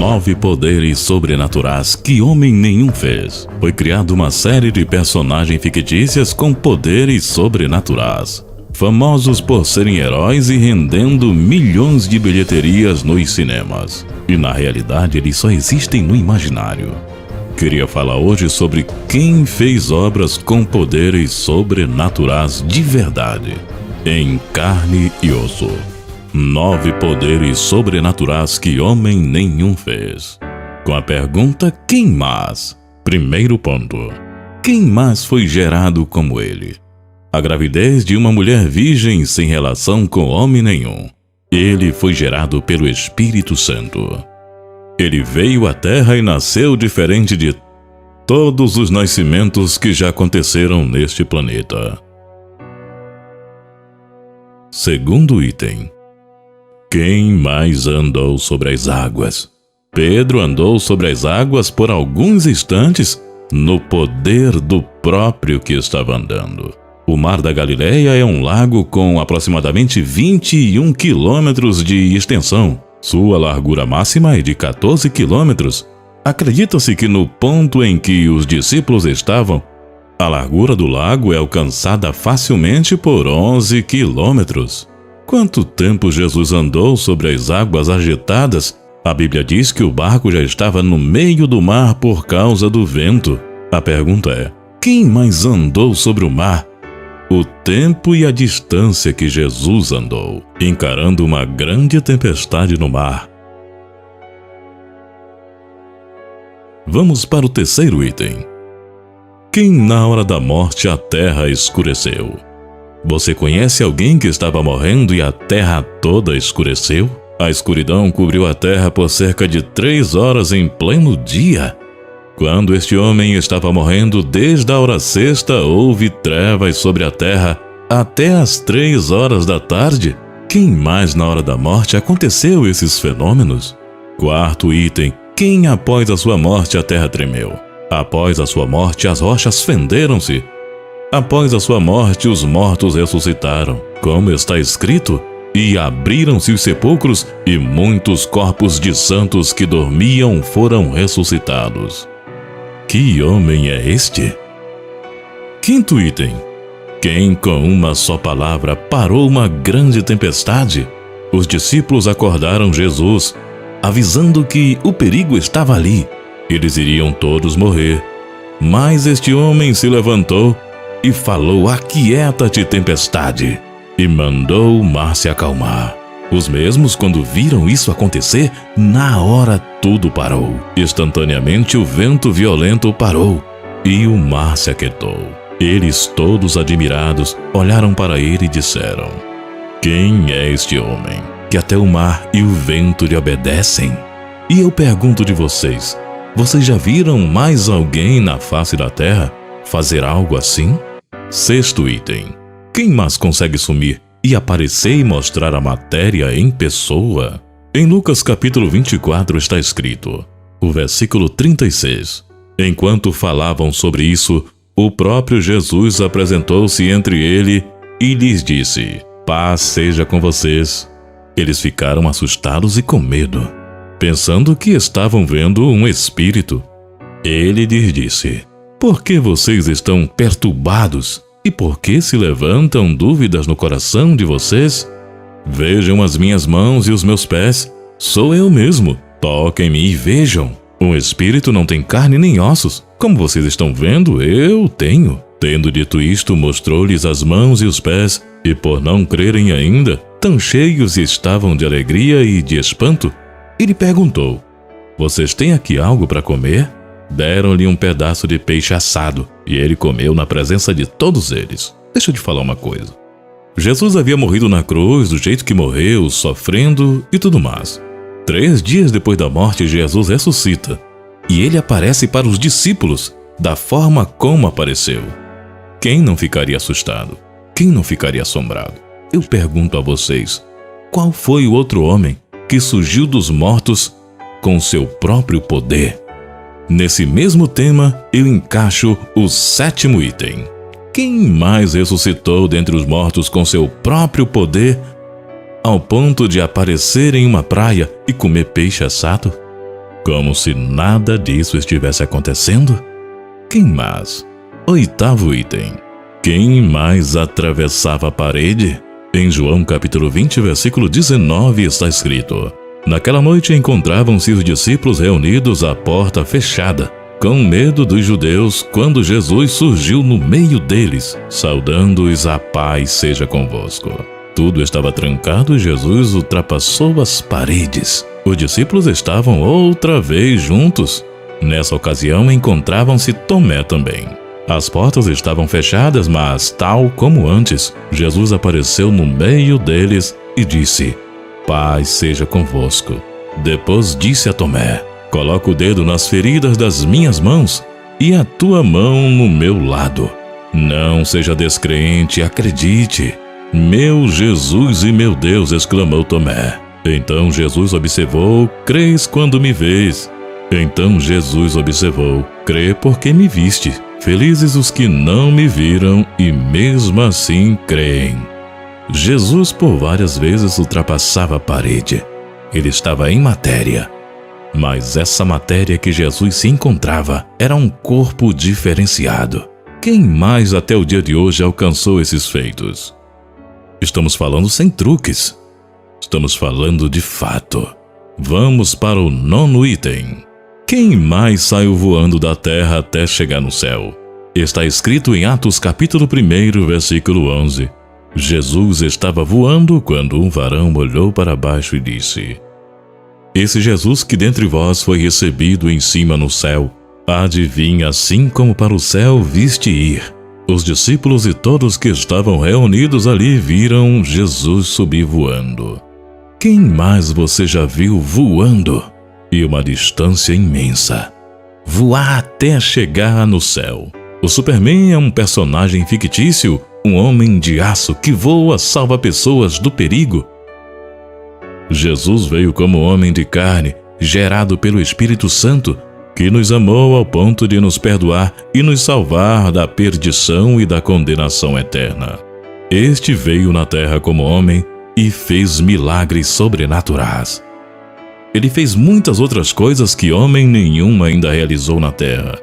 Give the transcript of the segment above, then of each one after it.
9 poderes sobrenaturais que homem nenhum fez. Foi criada uma série de personagens fictícios com poderes sobrenaturais, famosos por serem heróis e rendendo milhões de bilheterias nos cinemas. E na realidade eles só existem no imaginário. Queria falar hoje sobre quem fez obras com poderes sobrenaturais de verdade, em carne e osso. 9 poderes sobrenaturais que homem nenhum fez. Com a pergunta, quem mais? Primeiro ponto. Quem mais foi gerado como ele? A gravidez de uma mulher virgem sem relação com homem nenhum. Ele foi gerado pelo Espírito Santo. Ele veio à Terra e nasceu diferente de todos os nascimentos que já aconteceram neste planeta. Segundo item. Quem mais andou sobre as águas? Pedro andou sobre as águas por alguns instantes no poder do próprio que estava andando. O Mar da Galileia é um lago com aproximadamente 21 quilômetros de extensão. Sua largura máxima é de 14 quilômetros. Acredita-se que no ponto em que os discípulos estavam, a largura do lago é alcançada facilmente por 11 quilômetros. Quanto tempo Jesus andou sobre as águas agitadas? A Bíblia diz que o barco já estava no meio do mar por causa do vento. A pergunta é: quem mais andou sobre o mar? O tempo e a distância que Jesus andou, encarando uma grande tempestade no mar. Vamos para o terceiro item. Quem na hora da morte a terra escureceu? Você conhece alguém que estava morrendo e a terra toda escureceu? A escuridão cobriu a terra por cerca de 3 horas em pleno dia. Quando este homem estava morrendo, desde a hora sexta houve trevas sobre a terra até as 3 horas da tarde. Quem mais na hora da morte aconteceu esses fenômenos? Quarto item. Quem após a sua morte a terra tremeu? Após a sua morte as rochas fenderam-se. Após a sua morte, os mortos ressuscitaram, como está escrito, e abriram-se os sepulcros, e muitos corpos de santos que dormiam foram ressuscitados. Que homem é este? Quinto item. Quem com uma só palavra parou uma grande tempestade? Os discípulos acordaram Jesus, avisando que o perigo estava ali. Eles iriam todos morrer. Mas este homem se levantou e falou: aquieta-te, tempestade, e mandou o mar se acalmar. Os mesmos, quando viram isso acontecer, na hora tudo parou. Instantaneamente o vento violento parou e o mar se aquietou. Eles, todos admirados, olharam para ele e disseram: quem é este homem, que até o mar e o vento lhe obedecem? E eu pergunto de vocês já viram mais alguém na face da terra fazer algo assim? Sexto item. Quem mais consegue sumir e aparecer e mostrar a matéria em pessoa? Em Lucas capítulo 24 está escrito, o versículo 36. Enquanto falavam sobre isso, o próprio Jesus apresentou-se entre ele e lhes disse: paz seja com vocês. Eles ficaram assustados e com medo, pensando que estavam vendo um espírito. Ele lhes disse: por que vocês estão perturbados? E por que se levantam dúvidas no coração de vocês? Vejam as minhas mãos e os meus pés. Sou eu mesmo. Toquem-me e vejam. Um espírito não tem carne nem ossos. Como vocês estão vendo, eu tenho. Tendo dito isto, mostrou-lhes as mãos e os pés, e por não crerem ainda, tão cheios estavam de alegria e de espanto, ele perguntou: vocês têm aqui algo para comer? Deram-lhe um pedaço de peixe assado, e ele comeu na presença de todos eles. Deixa eu te falar uma coisa. Jesus havia morrido na cruz do jeito que morreu, sofrendo e tudo mais. 3 dias depois da morte, Jesus ressuscita, e ele aparece para os discípulos da forma como apareceu. Quem não ficaria assustado? Quem não ficaria assombrado? Eu pergunto a vocês, qual foi o outro homem que surgiu dos mortos com seu próprio poder? Nesse mesmo tema, eu encaixo o 7º item. Quem mais ressuscitou dentre os mortos com seu próprio poder, ao ponto de aparecer em uma praia e comer peixe assado? como se nada disso estivesse acontecendo? Quem mais? 8º item. Quem mais atravessava a parede? Em João capítulo 20, versículo 19 está escrito: Naquela noite encontravam-se os discípulos reunidos à porta fechada, com medo dos judeus, quando Jesus surgiu no meio deles, saudando-os: a paz seja convosco. Tudo estava trancado e Jesus ultrapassou as paredes. Os discípulos estavam outra vez juntos. Nessa ocasião encontravam-se Tomé também. As portas estavam fechadas, mas, tal como antes, Jesus apareceu no meio deles e disse: Paz seja convosco. Depois disse a Tomé: Coloca o dedo nas feridas das minhas mãos e a tua mão no meu lado. Não seja descrente, acredite. Meu Jesus e meu Deus, exclamou Tomé. Então Jesus observou: Crês quando me vês? Então Jesus observou: Crê porque me viste. Felizes os que não me viram e mesmo assim creem. Jesus por várias vezes ultrapassava a parede. Ele estava em matéria. Mas essa matéria que Jesus se encontrava era um corpo diferenciado. Quem mais até o dia de hoje alcançou esses feitos? Estamos falando sem truques. Estamos falando de fato. Vamos para o 9º item. Quem mais saiu voando da terra até chegar no céu? Está escrito em Atos capítulo 1, versículo 11. Jesus estava voando quando um varão olhou para baixo e disse: Esse Jesus que dentre vós foi recebido em cima no céu, há de vir assim como para o céu viste ir. Os discípulos e todos que estavam reunidos ali viram Jesus subir voando. Quem mais você já viu voando? E uma distância imensa. Voar até chegar no céu. O Superman é um personagem fictício, um homem de aço que voa, salva pessoas do perigo. Jesus veio como homem de carne, gerado pelo Espírito Santo, que nos amou ao ponto de nos perdoar e nos salvar da perdição e da condenação eterna. Este veio na terra como homem e fez milagres sobrenaturais. Ele fez muitas outras coisas que homem nenhum ainda realizou na terra.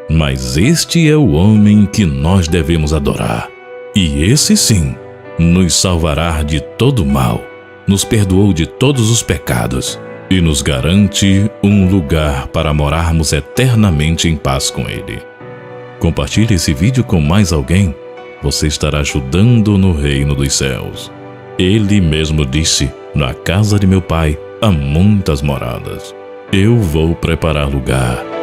Mas este é o homem que nós devemos adorar. E esse sim, nos salvará de todo mal, nos perdoou de todos os pecados e nos garante um lugar para morarmos eternamente em paz com Ele. Compartilhe esse vídeo com mais alguém. Você estará ajudando no reino dos céus. Ele mesmo disse: Na casa de meu Pai há muitas moradas. Eu vou preparar lugar.